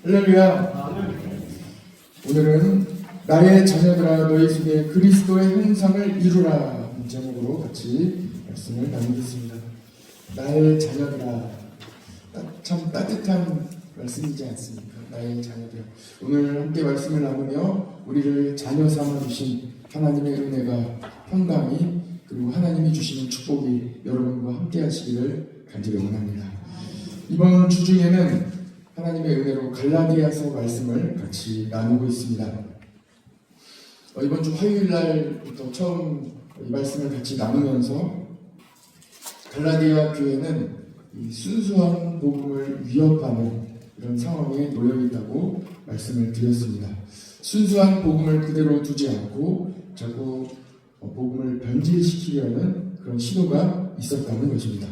할렐루야. 오늘은 나의 자녀들아 너희 속에 그리스도의 형상을 이루라 제목으로 같이 말씀을 나누겠습니다. 나의 자녀들아, 참 따뜻한 말씀이지 않습니까? 나의 자녀들. 오늘 함께 말씀을 나누며 우리를 자녀 삼아 주신 하나님의 은혜가 평강이 그리고 하나님이 주시는 축복이 여러분과 함께 하시기를 간절히 원합니다. 이번 주 중에는 하나님의 은혜로 갈라디아서 말씀을 같이 나누고 있습니다. 이번 주 화요일 날부터 처음 이 말씀을 같이 나누면서 갈라디아 교회는 이 순수한 복음을 위협하는 이런 상황에 놓여 있다고 말씀을 드렸습니다. 순수한 복음을 그대로 두지 않고 자꾸 복음을 변질시키려는 그런 시도가 있었다는 것입니다.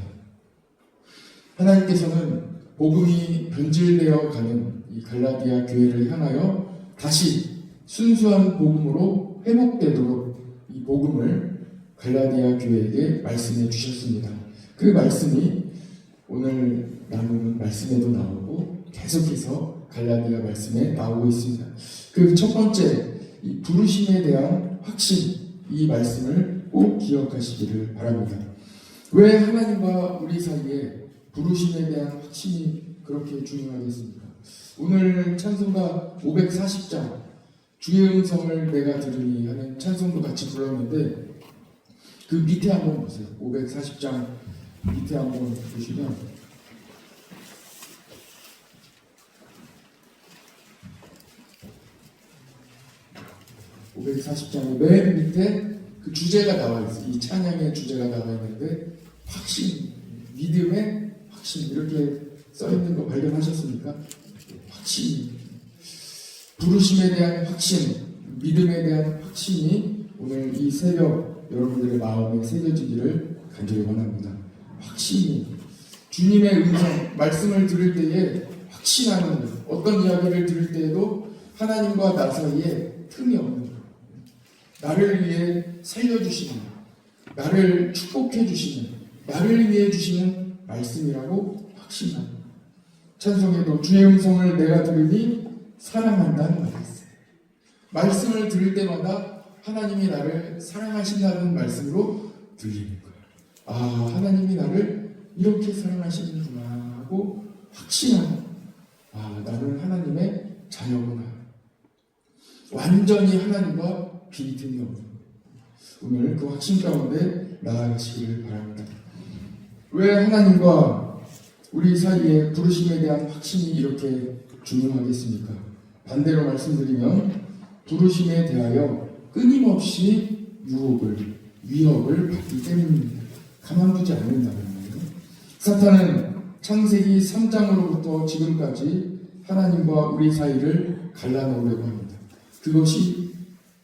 하나님께서는 복음이 변질되어 가는 이 갈라디아 교회를 향하여 다시 순수한 복음으로 회복되도록 이 복음을 갈라디아 교회에게 말씀해 주셨습니다. 그 말씀이 오늘 나누는 말씀에도 나오고 계속해서 갈라디아 말씀에 나오고 있습니다. 그 첫 번째 이 부르심에 대한 확신, 이 말씀을 꼭 기억하시기를 바랍니다. 왜 하나님과 우리 사이에 부르심에 대한 확신이 그렇게 중요하겠습니까? 오늘 찬송가 540장 주의 음성을 내가 들으니 하는 찬송도 같이 불렀는데 그 밑에 한번 보세요. 540장 밑에 한번 보시면 540장의 맨 밑에 그 주제가 나와 있어요. 이 찬양의 주제가 나와 있는데 확신, 믿음의 확신 이렇게 써 있는 거 발견하셨습니까? 확신, 부르심에 대한 확신, 믿음에 대한 확신이 오늘 이 새벽 여러분들의 마음에 새겨지기를 간절히 원합니다. 확신이 주님의 음성, 말씀을 들을 때에 확신하는 어떤 이야기를 들을 때에도 하나님과 나 사이에 틈이 없는 것, 나를 위해 살려주시는, 나를 축복해 주시는, 나를 위해 주시는 말씀이라고 확신합니다. 찬송에도 주의 음성을 내가 들으니 사랑한다는 말이 있어요. 말씀을 들을 때마다 하나님이 나를 사랑하신다는 말씀으로 들리는 거예요. 아, 하나님이 나를 이렇게 사랑하시는구나 하고 확신하는, 아, 나는 하나님의 자녀구나. 완전히 하나님과 빈틈이 없는, 오늘 그 확신 가운데 나아가시기를 바랍니다. 왜 하나님과 우리 사이에 부르심에 대한 확신이 이렇게 중요하겠습니까? 반대로 말씀드리면 부르심에 대하여 끊임없이 유혹을, 위협을 받기 때문입니다. 가만두지 않는다는 거예요. 사탄은 창세기 3장으로부터 지금까지 하나님과 우리 사이를 갈라놓으려고 합니다. 그것이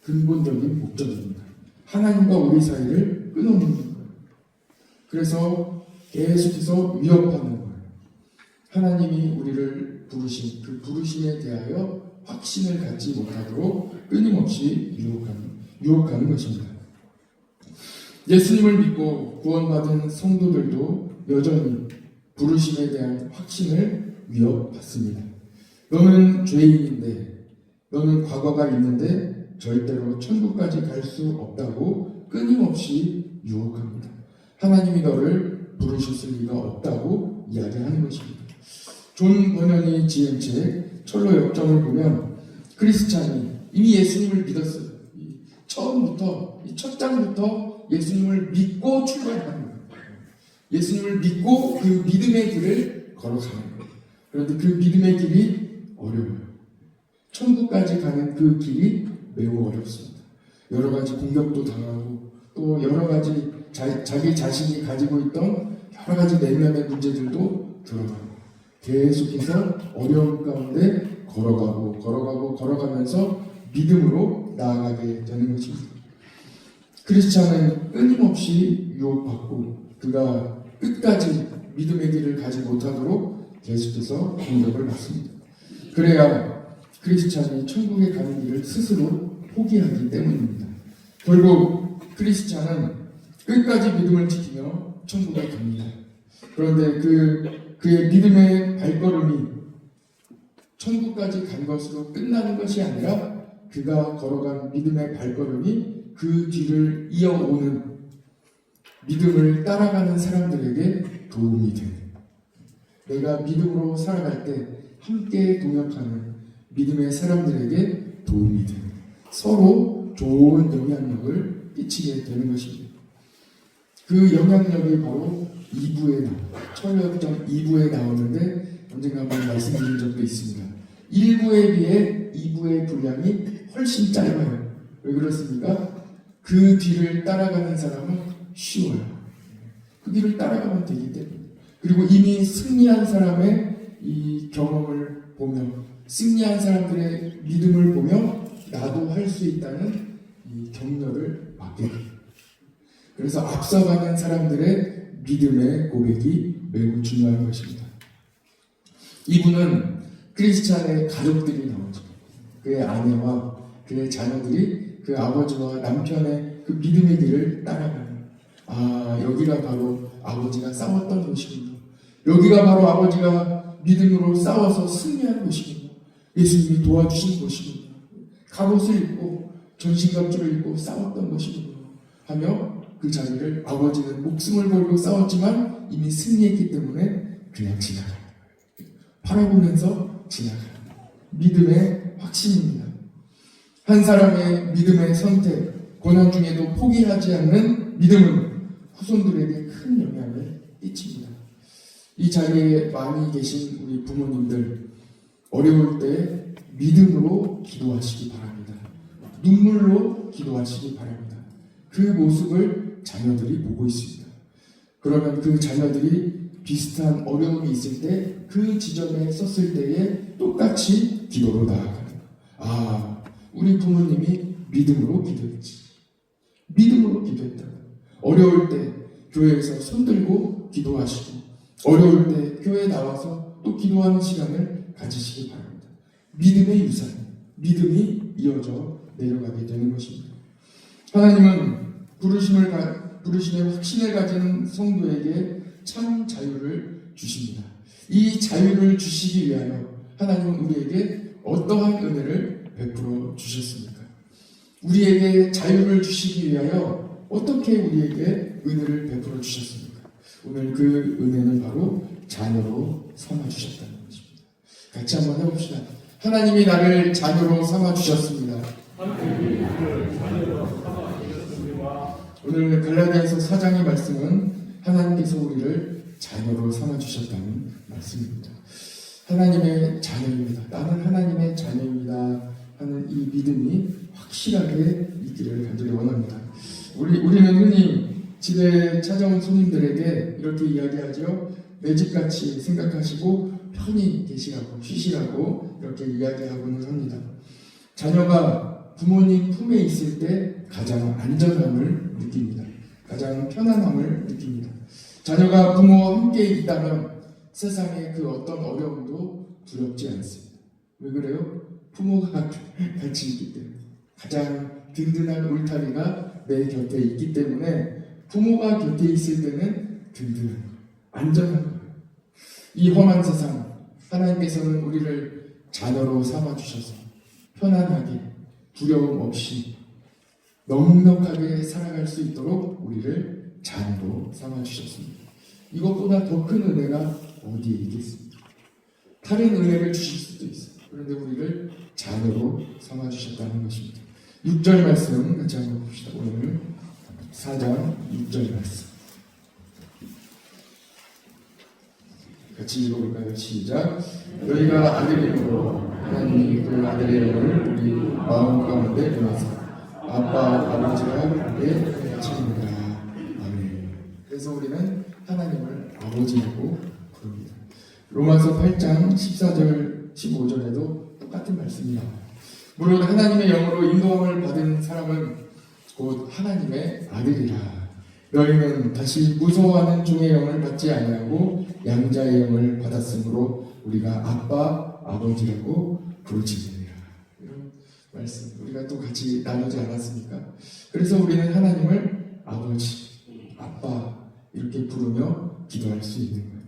근본적인 목적입니다. 하나님과 우리 사이를 끊어놓는 거예요. 그래서 계속해서 위협하는 거예요. 하나님이 우리를 부르신 그 부르심에 대하여 확신을 갖지 못하도록 끊임없이 유혹하는 것입니다. 예수님을 믿고 구원받은 성도들도 여전히 부르심에 대한 확신을 위협받습니다. 너는 죄인인데, 너는 과거가 있는데 절대로 천국까지 갈 수 없다고 끊임없이 유혹합니다. 하나님이 너를 부르셨을 리가 없다고 이야기하는 것입니다. 존 버년이 지은 책 철로 역정을 보면 크리스찬이 이미 예수님을 믿었어요. 처음부터, 이 첫 장부터 예수님을 믿고 출발하는 거예요. 예수님을 믿고 그 믿음의 길을 걸어가는 거예요. 그런데 그 믿음의 길이 어려워요. 천국까지 가는 그 길이 매우 어렵습니다. 여러 가지 공격도 당하고 또 여러 가지 자기 자신이 가지고 있던 여러 가지 내면의 문제들도 들어가고 계속해서 어려움 가운데 걸어가면서 믿음으로 나아가게 되는 것입니다. 크리스찬은 끊임없이 유혹받고 그가 끝까지 믿음의 길을 가지 못하도록 계속해서 공격을 받습니다. 그래야 크리스찬이 천국에 가는 길을 스스로 포기하기 때문입니다. 결국 크리스찬은 끝까지 믿음을 지키며 천국에 갑니다. 그런데 그의 믿음의 발걸음이 천국까지 간 것으로 끝나는 것이 아니라 그가 걸어간 믿음의 발걸음이 그 뒤를 이어오는 믿음을 따라가는 사람들에게 도움이 되는, 내가 믿음으로 살아갈 때 함께 동역하는 믿음의 사람들에게 도움이 되는, 서로 좋은 영향력을 끼치게 되는 것입니다. 그 영향력이 바로 2부에 철학적 2부에 나오는데 언젠가 한번 말씀드린 적도 있습니다. 1부에 비해 2부의 분량이 훨씬 짧아요. 왜 그렇습니까? 그 뒤를 따라가는 사람은 쉬워요. 그 뒤를 따라가면 되기 때문에. 그리고 이미 승리한 사람의 이 경험을 보며, 승리한 사람들의 믿음을 보며 나도 할 수 있다는 이 격려를 받게 돼요. 그래서 앞서가는 사람들의 믿음의 고백이 매우 중요한 것입니다. 이분은 크리스찬의 가족들이 나오죠. 그의 아내와 그의 자녀들이 그 아버지와 남편의 그 믿음의 길을 따라가는, 여기가 바로 아버지가 싸웠던 곳이군요. 여기가 바로 아버지가 믿음으로 싸워서 승리한 곳이군요. 예수님이 도와주신 곳이군요. 갑옷을 입고 전신갑주를 입고 싸웠던 것이군요 하며 그 자리를, 아버지는 목숨을 걸고 싸웠지만 이미 승리했기 때문에 그냥 지나가는 거예요. 바라보면서 지나가는 믿음의 확신입니다. 한 사람의 믿음의 선택, 고난 중에도 포기하지 않는 믿음은 후손들에게 큰 영향을 끼칩니다. 이 자리에 많이 계신 우리 부모님들, 어려울 때 믿음으로 기도하시기 바랍니다. 눈물로 기도하시기 바랍니다. 그 모습을 자녀들이 보고 있습니다. 그러면 그 자녀들이 비슷한 어려움이 있을 때 그 지점에 섰을 때에 똑같이 기도로 나아가는, 우리 부모님이 믿음으로 기도했지. 믿음으로 기도했다. 어려울 때 교회에서 손들고 기도하시고, 어려울 때 교회에 나와서 또 기도하는 시간을 가지시기 바랍니다. 믿음의 유산, 믿음이 이어져 내려가게 되는 것입니다. 하나님은 부르심의 확신을 가진 성도에게 참 자유를 주십니다. 이 자유를 주시기 위하여 하나님은 우리에게 어떠한 은혜를 베풀어 주셨습니까? 우리에게 자유를 주시기 위하여 어떻게 우리에게 은혜를 베풀어 주셨습니까? 오늘 그 은혜는 바로 자녀로 삼아 주셨다는 것입니다. 같이 한번 해봅시다. 하나님이 나를 자녀로 삼아 주셨습니다. 오늘 갈라디아서 4장의 말씀은 하나님께서 우리를 자녀로 삼아 주셨다는 말씀입니다. 하나님의 자녀입니다. 나는 하나님의 자녀입니다 하는 이 믿음이 확실하게 있기를 간절히 원합니다. 우리는 흔히 집에 찾아온 손님들에게 이렇게 이야기하죠. 내 집같이 생각하시고 편히 계시라고, 쉬시라고 이렇게 이야기하고는 합니다. 자녀가 부모님 품에 있을 때 가장 안전함을 느낍니다. 가장 편안함을 느낍니다. 자녀가 부모와 함께 있다면 세상의 그 어떤 어려움도 두렵지 않습니다. 왜 그래요? 부모가 같이 있기 때문에. 가장 든든한 울타리가 내 곁에 있기 때문에 부모가 곁에 있을 때는 든든한 거예요. 안전한 거예요. 이 험한 세상, 하나님께서는 우리를 자녀로 삼아주셔서 편안하게, 두려움 없이 넉넉하게 살아갈 수 있도록 우리를 자녀로 삼아주셨습니다. 이것보다 더 큰 은혜가 어디에 있겠습니까? 다른 은혜를 주실 수도 있어요. 그런데 우리를 자녀로 삼아주셨다는 것입니다. 6절 말씀 같이 한번 봅시다. 오늘 4장 6절 말씀 같이 읽어볼까요? 시작. 너희가 아들이므로 하나님이 그 아들의 영을 우리 마음 가운데 보내사 아빠 아버지가 그렇게 하시니라. 아멘. 그래서 우리는 하나님을 아버지라고 부릅니다. 로마서 8장 14절 15절에도 똑같은 말씀이 나와요. 물론 하나님의 영으로 인도함을 받은 사람은 곧 하나님의 아들이라. 너희는 다시 무서워하는 종의 영을 받지 아니하고 양자의 영을 받았으므로 우리가 아빠 아버지라고 부르짖으리라. 이런 말씀 우리가 또 같이 나누지 않았습니까? 그래서 우리는 하나님을 아버지, 아빠 이렇게 부르며 기도할 수 있는 거예요.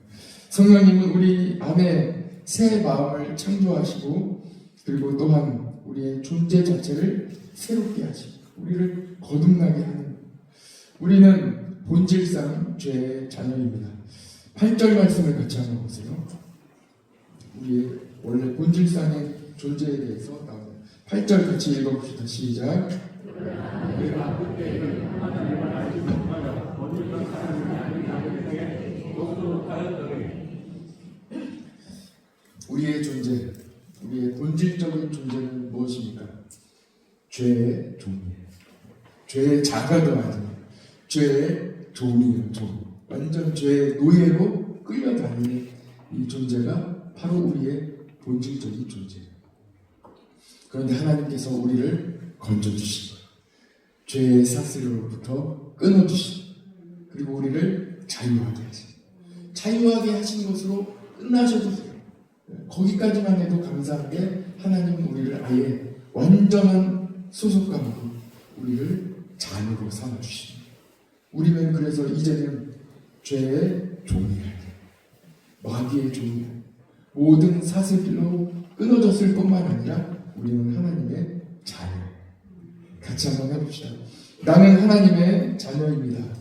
성령님은 우리 안에 새 마음을 창조하시고 그리고 또한 우리의 존재 자체를 새롭게 하시고 우리를 거듭나게 하는 우리는 본질상 죄의 자녀입니다. 8절 말씀을 같이 한번 보세요. 우리의 원래 본질상의 존재에 대해서 나옵니다. 8절 같이 읽어봅시다. 시작. 우리의 존재, 우리의 본질적인 존재는 무엇입니까? 죄의 종이에요. 죄의 자가도 아니에요. 죄의 종이에요. 종. 완전 죄의 노예로 끌려다니는 이 존재가 바로 우리의 본질적인 존재예요. 그런데 하나님께서 우리를 건져주신 거예요. 죄의 사슬로부터 끊어주신 그리고 우리를 자유하게 하신 자유하게 하신 것으로 끝나셔도 거기까지만 해도 감사한 게 하나님은 우리를 아예 완전한 소속감으로 우리를 자녀로 삼아주십니다. 우리는 그래서 이제는 죄의 종이야. 마귀의 종이야. 모든 사슬로 끊어졌을 뿐만 아니라 우리는 하나님의 자녀. 같이 한번 해봅시다. 나는 하나님의 자녀입니다.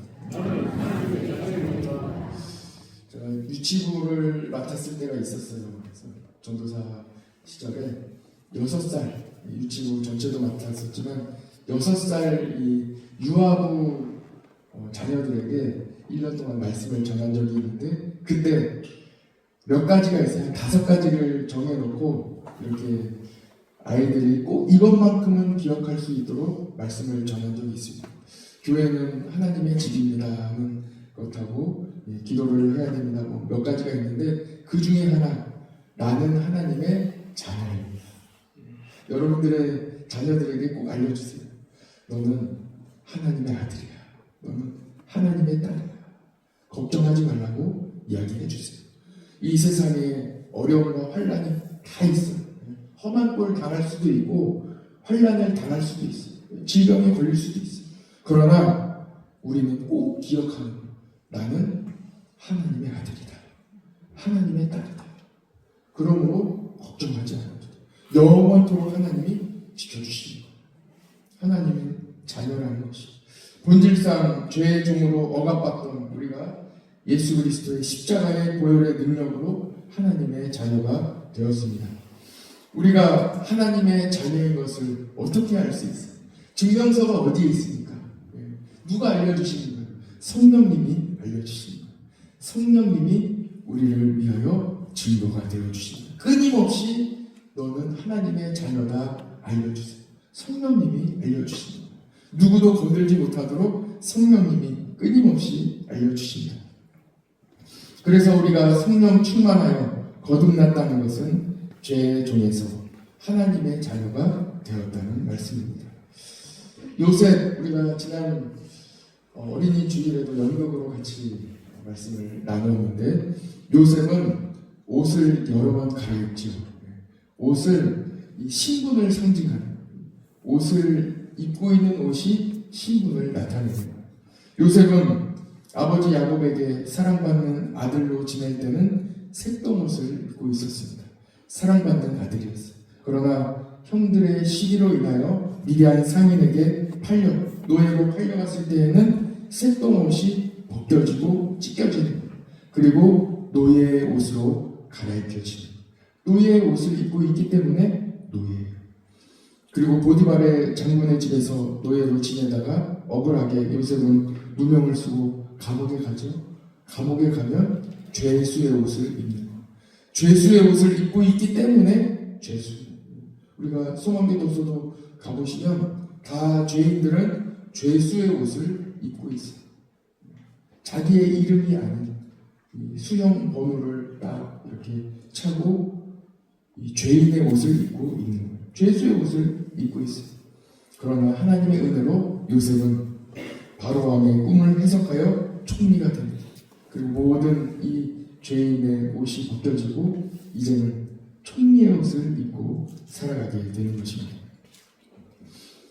제가 유치부를 맡았을 때가 있었어요. 그래서 전도사 시절에 6살 유치부 전체도 맡았었지만 6살 이 유아부 자녀들에게 1년 동안 말씀을 전한 적이 있는데 그때 몇 가지가 있어요. 한 5가지를 정해놓고 이렇게 아이들이 꼭 이것만큼은 기억할 수 있도록 말씀을 전한 적이 있습니다. 교회는 하나님의 집입니다 하는 것하고 기도를 해야 됩니다. 몇 가지가 있는데 그 중에 하나 나는 하나님의 자녀입니다. 여러분들의 자녀들에게 꼭 알려주세요. 너는 하나님의 아들이야. 너는 하나님의 딸이야. 걱정하지 말라고 이야기해 주세요. 이 세상에 어려움과 환란이 다 있어요. 험한 꼴 당할 수도 있고 환란을 당할 수도 있어요. 질병에 걸릴 수도 있어요. 그러나 우리는 꼭 기억하는 거예요. 나는 하나님의 아들이다. 하나님의 딸이다. 그러므로 걱정하지 않아도 돼요. 영원토록 하나님이 지켜주시는 거예요. 하나님의 자녀라는 것이 본질상 죄의 종으로 억압받던 우리가 예수 그리스도의 십자가의 보혈의 능력으로 하나님의 자녀가 되었습니다. 우리가 하나님의 자녀인 것을 어떻게 알 수 있어요? 증명서가 어디에 있습니까? 누가 알려주시는 거예요? 성령님이 알려주시는 거예요. 성령님이 우리를 위하여 증거가 되어주십니다. 끊임없이 너는 하나님의 자녀다 알려주세요. 성령님이 알려주십니다. 누구도 건들지 못하도록 성령님이 끊임없이 알려주십니다. 그래서 우리가 성령 충만하여 거듭났다는 것은 죄의 종에서 하나님의 자녀가 되었다는 말씀입니다. 요셉, 우리가 지난 어린이 주일에도 연극으로 같이 말씀을 나눴는데 요셉은 옷을 여러 번 갈아입지요. 옷을 이 신분을 상징하는 옷을 입고 있는 옷이 신분을 나타내는 거예요. 요셉은 아버지 야곱에게 사랑받는 아들로 지낼 때는 색동옷을 입고 있었습니다. 사랑받는 아들이었어요. 그러나 형들의 시기로 인하여 미디안 상인에게 노예로 팔려갔을 때에는 색동옷이 벗겨지고 찢겨지는 거예요. 그리고 노예의 옷으로 갈아입혀지는 노예의 옷을 입고 있기 때문에 노예예요. 그리고 보디발의 장군의 집에서 노예로 지내다가 억울하게 요셉은 누명을 쓰고 감옥에 가죠. 감옥에 가면 죄수의 옷을 입는 거예요. 죄수의 옷을 입고 있기 때문에 죄수. 우리가 소망교도소도 가보시면 다 죄인들은 죄수의 옷을 입고 있어요. 자기의 이름이 아닌 수형 번호를 딱 이렇게 차고 이 죄인의 옷을 입고 있는 거예요. 죄수의 옷을 입고 있어요. 그러나 하나님의 은혜로 요셉은 바로왕의 꿈을 해석하여 총리가 됩니다. 그리고 모든 이 죄인의 옷이 벗겨지고 이제는 총리의 옷을 입고 살아가게 되는 것입니다.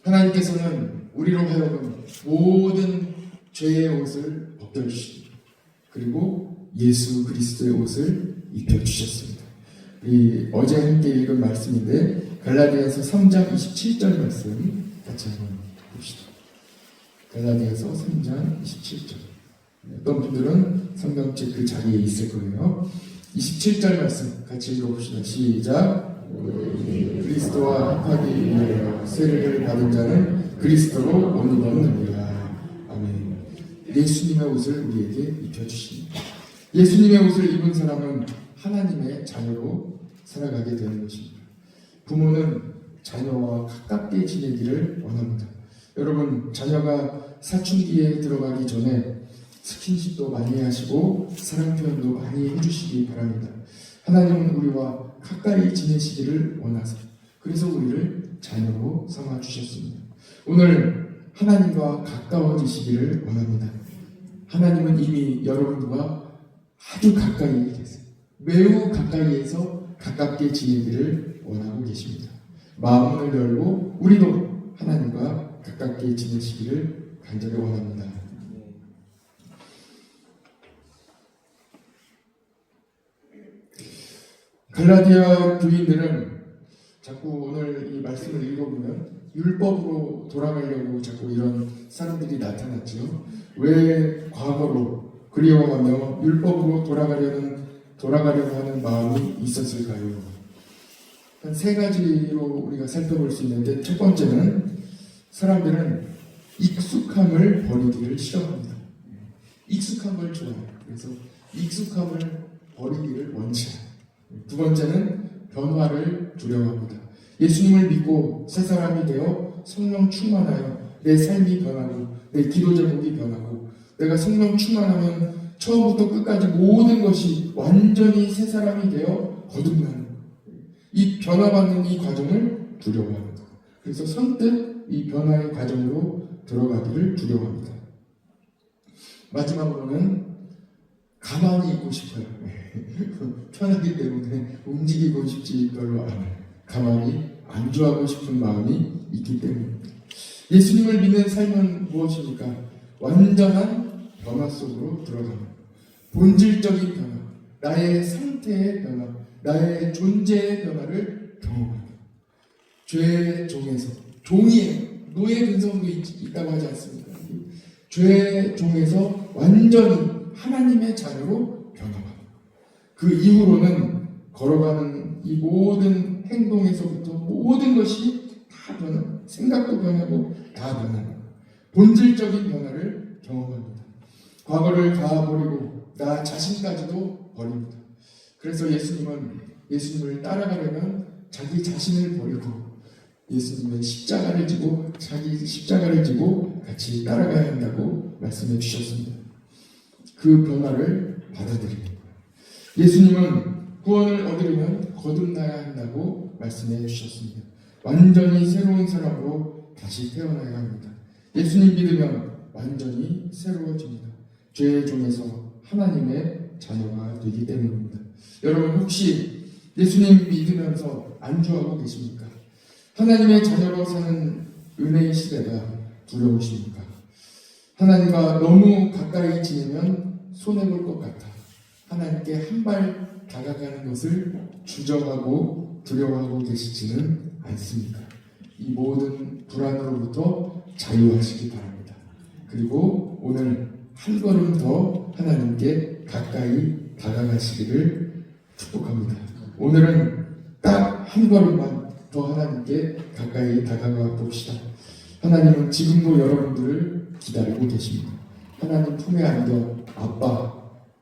하나님께서는 우리로 하여금 모든 죄의 옷을 벗겨주십니다. 그리고 예수 그리스도의 옷을 입혀주셨습니다. 우리 어제 함께 읽은 말씀인데 갈라디아서 3장 27절 말씀 같이 한번 봅시다. 갈라디아서 3장 27절. 어떤 분들은 성경책 그 자리에 있을 거예요. 27절 말씀 같이 읽어봅시다. 시작. 그리스도와 합하기 위하여 세례를 받은 자는 그리스도로 옷 입었느니라. 아멘. 예수님의 옷을 우리에게 입혀주십니다. 예수님의 옷을 입은 사람은 하나님의 자녀로 살아가게 되는 것입니다. 부모는 자녀와 가깝게 지내기를 원합니다. 여러분, 자녀가 사춘기에 들어가기 전에 스킨십도 많이 하시고 사랑 표현도 많이 해주시기 바랍니다. 하나님은 우리와 가까이 지내시기를 원하세요. 그래서 우리를 자녀로 삼아주셨습니다. 오늘 하나님과 가까워지시기를 원합니다. 하나님은 이미 여러분과 아주 가까이 계세요. 매우 가까이에서 가깝게 지내기를 원하고 계십니다. 마음을 열고 우리도 하나님과 가깝게 지내시기를 간절히 원합니다. 갈라디아 교인들은 자꾸 오늘 이 말씀을 읽어보면 율법으로 돌아가려고 자꾸 이런 사람들이 나타났죠. 왜 과거로 그리워하며 율법으로 돌아가려고 하는 마음이 있었을까요? 한 세 가지로 우리가 살펴볼 수 있는데, 첫 번째는 사람들은 익숙함을 버리기를 싫어합니다. 익숙한 걸 좋아해요. 그래서 익숙함을 버리기를 원치 않아요. 두 번째는 변화를 두려워합니다. 예수님을 믿고 새 사람이 되어 성령 충만하여 내 삶이 변하고 내 기도 제목이 변하고 내가 성령 충만하면 처음부터 끝까지 모든 것이 완전히 새 사람이 되어 거듭나는 거예요. 이 변화받는 이 과정을 두려워합니다. 그래서 선뜻 이 변화의 과정으로 들어가기를 두려워합니다. 마지막으로는 가만히 있고 싶어요. 편하기 때문에 움직이고 싶지 별로 않아요. 가만히 안주하고 싶은 마음이 있기 때문입니다. 예수님을 믿는 삶은 무엇입니까? 완전한 변화 속으로 들어가는 본질적인 변화, 나의 상태의 변화, 나의 존재의 변화를 경험합니다. 죄의 종에서, 종이에요. 노예 근성도 있다고 하지 않습니까? 죄의 종에서 완전히 하나님의 자녀로 변화합니다. 그 이후로는 걸어가는 이 모든 행동에서부터 모든 것이 다 변하고 생각도 변하고 다 변하고 본질적인 변화를 경험합니다. 과거를 다 버리고 나 자신까지도 버립니다. 그래서 예수님을 따라가려면 자기 자신을 버리고 예수님의 십자가를 지고 자기 십자가를 지고 같이 따라가야 한다고 말씀해 주셨습니다. 그 변화를 받아들입니다. 예수님은 구원을 얻으려면 거듭나야 한다고 말씀해 주셨습니다. 완전히 새로운 사람으로 다시 태어나야 합니다. 예수님 믿으면 완전히 새로워집니다. 죄의 종에서 하나님의 자녀가 되기 때문입니다. 여러분, 혹시 예수님 믿으면서 안주하고 계십니까? 하나님의 자녀로 사는 은혜의 시대가 두려우십니까? 하나님과 너무 가까이 지내면 손해볼 것 같아 하나님께 한 발 다가가는 것을 주저하고 두려워하고 계시지는 않습니까? 이 모든 불안으로부터 자유하시기 바랍니다. 그리고 오늘 한 걸음 더 하나님께 가까이 다가가시기를 축복합니다. 오늘은 딱 한 걸음만 더 하나님께 가까이 다가가 봅시다. 하나님은 지금도 여러분들을 기다리고 계십니다. 하나님 품에 안겨 아빠,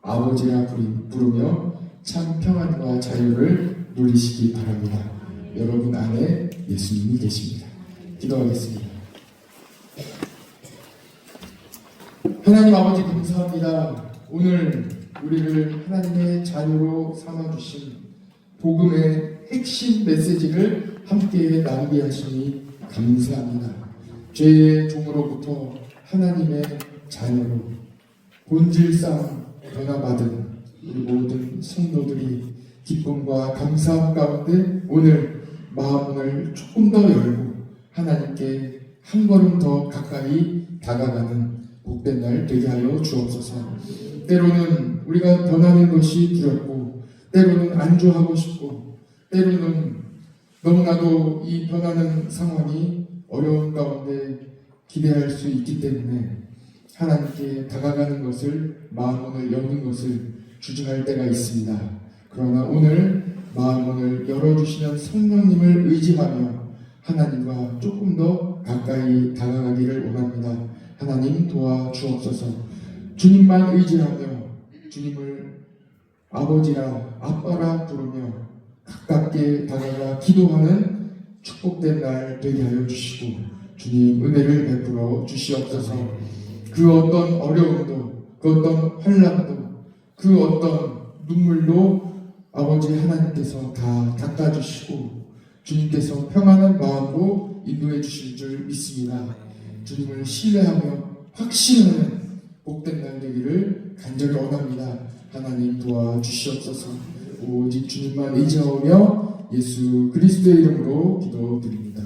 아버지라 부르며 참 평안과 자유를 누리시기 바랍니다. 여러분 안에 예수님이 계십니다. 기도하겠습니다. 하나님 아버지 감사합니다. 오늘 우리를 하나님의 자녀로 삼아주신 복음의 핵심 메시지를 함께 나누게 하시니 감사합니다. 죄의 종으로부터 하나님의 자녀로 본질상 변화받은 우리 모든 성도들이 기쁨과 감사함 가운데 오늘 마음을 조금 더 열고 하나님께 한 걸음 더 가까이 다가가는 복된 날 되게 하여 주옵소서. 때로는 우리가 변하는 것이 두렵고 때로는 안주하고 싶고, 때로는 너무나도 이 변하는 상황이 어려운 가운데 기대할 수 있기 때문에 하나님께 다가가는 것을, 마음문을 여는 것을 주저할 때가 있습니다. 그러나 오늘 마음문을 열어주시는 성령님을 의지하며 하나님과 조금 더 가까이 다가가기를 원합니다. 하나님 도와주옵소서. 주님만 의지하며 주님을 아버지라 아빠라 부르며 가깝게 다가가 기도하는 축복된 날 되게 하여 주시고 주님 은혜를 베풀어 주시옵소서. 그 어떤 어려움도, 그 어떤 환난도, 그 어떤 눈물도 아버지 하나님께서 다 닦아주시고 주님께서 평안한 마음으로 인도해 주실 줄 믿습니다. 주님을 신뢰하며 확신하는 복된 날 되기를 간절히 원합니다. 하나님 도와주시옵소서. 오직 주님만 의지하며 예수 그리스도의 이름으로 기도드립니다.